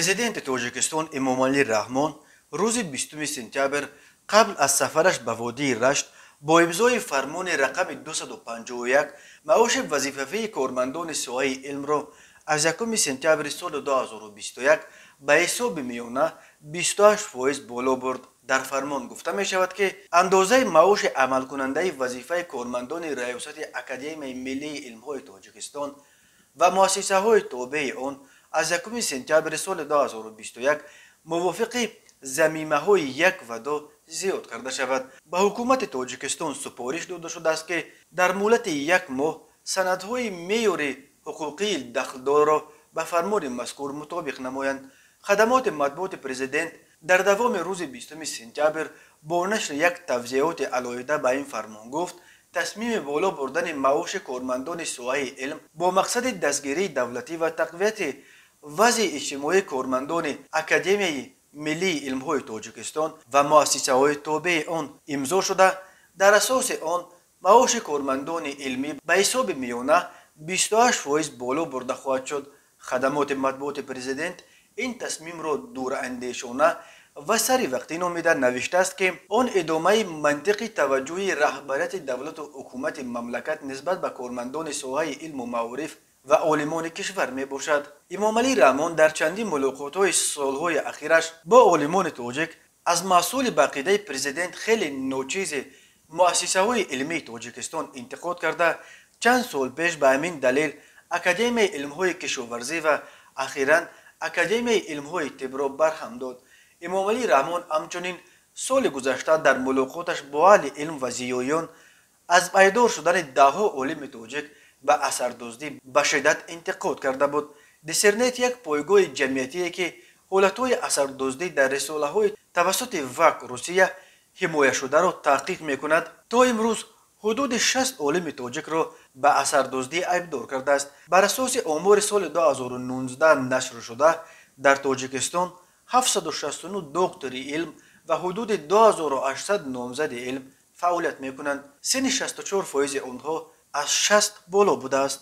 президент توجیکستان امامعلی رحمان روز 20 سپتامبر قبل از سفرش به وادی رشت با امضای فرمان رقم 251 معاش وظیفه‌ای کارمندان ساحه علم را از 1 سپتامبر سال 2021 به حساب میانه 28% بالا برد. در فرمان گفته می شود که اندازه معاش عمل کننده وظیفه کارمندان ریاست اکادمی ملی علم‌های تاجیکستان و مؤسسه های تابع آن از 1 سپتامبر سال 2021 موافق ضمیمه های 1 و 2 زیاد کرده شود. به حکومت تاجیکستان سپارش داده شده است که در مدت 1 ماه سندهای معیار حقوقی دخلدار را به فرمان مذکور مطابق نمایند. خدمات مطبوعات پرزیدنت در دوام روز 20 سپتامبر با نشر یک توضیحات علاوه به این فرمان گفت تصمیم بالا بردن معاش کارمندان ساحه علم با مقصد دستگیری دولتی و تقویت وضع اجتماعی کارمندان اکادمی ملی علم‌های تاجیکستان و مؤسسه های تابع آن امضا شده. در اساس آن معاش کارمندان علمی به حساب میانه 28% بالا برده خواهد شد. خدمات مطبوعات پرزیدنت این تصمیم را دوراندیشانه و سری وقتی نامیده نوشته است که آن ادامه منطقی توجه رهبریت دولت و حکومت مملکت نسبت به کارمندان ساحه علم و معارف و عالمان کشور می باشد. امامعلی رحمان در چندین ملاقات‌های سالهای اخیرش با عالمان تاجیک از محصول بقیده پرزیدنت خیلی ناچیز مؤسسه های علمی تاجیکستان انتقاد کرده چند سال پیش به همین دلیل اکادمی علم‌های کشاورزی و اخیراً اکادمی علم‌های طب را برهم داد. امامعلی رحمان همچنین سال گذشته در ملاقاتش با اهل علم و زیایان از پایدار شدن دهها عالم تاجیک به اثردزدی به شدت انتقاد کرده بود. دیسرنت یک پایگاه جمعیتی که حالتهای اثردزدی در رساله های توسط وک روسیه حمایه شده را تحقیق می کند تا امروز حدود 60 عالم تاجیک را به اثردزدی عیبدار کرده است. بر اساس آمار سال 2019 نشر شده در تاجیکستان 769 دکتر علم و حدود 2800 نامزد علم فعالیت می کنند. سن 64% آنها از 60 بالا بوده است.